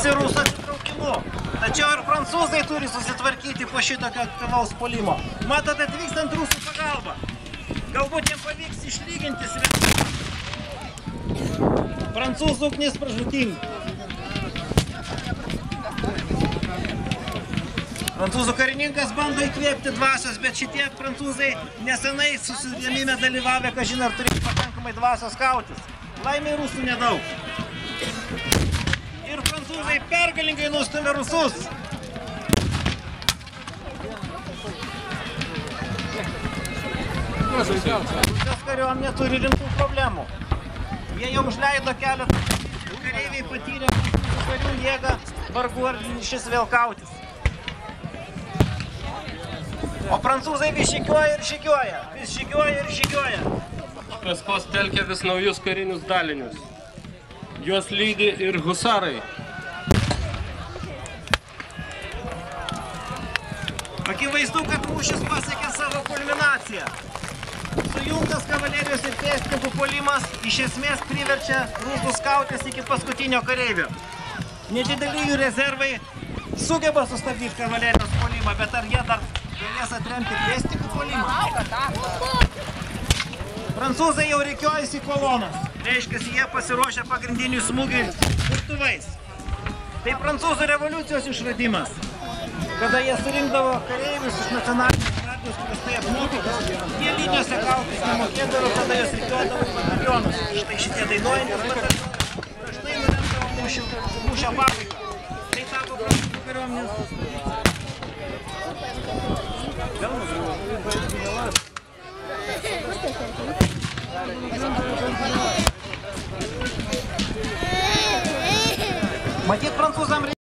baigėsi rusų atsitraukimu. Tačiau ir prancūzai turi susitvarkyti po šito aktyvaus puolimo. Matot, atvykstant rusų pagalbą. Galbūt jiems pavyks išlyginti svetimą. Prancūzų ugnis pražūtinga. Prancūzų karininkas bando įkvėpti dvasios, bet šitie prancūzai nesenai susirėmime dalyvavę, kažin ar turėjo pakankamai dvasios kautis. Laimei rusų nedaug. Ir prancūzai pergalingai nustumė rusus. Rusijos kariuomenė turi rimtų problemų. Jie jau užleido keletą, kareiviai patyrė prancūzų karių jėgą, vargu ar šis vėl kautis. O prancūzai vis žygiuoja ir žygiuoja, vis žygiuoja ir žygiuoja. Maskvos telkia vis naujus karinius dalinius. Juos lydi ir husarai. Akivaizdu, kad mūšis pasiekė savo kulminaciją. Sujungtas kavalerijos ir pėstininkų puolimas iš esmės priverčia rusus kautis iki paskutinio kareivio. Nedideli jų rezervai sugeba sustabdyti kavalerijos puolimą, bet ar jie dar galės atremti pėstininkų puolimą? Prancūzai jau rikiuojasi į kolonas. Reiškia, jie pasiruošę pagrindinių smūgių purtuvais. Tai prancūzų revoliucijos išradimas. Kada jie surinkdavo kareivius iš nacionalinės gvardijos prastai apmokytus, jie liniuose kautis nemokėdavo, tada jos rikiuodavo į batalionus. Štai šitie dainuojantys batalionai. Štai nulemdavo mūšio pabaigą. Tai tapo prancūzų kariuomenės. Matyt, prancūzam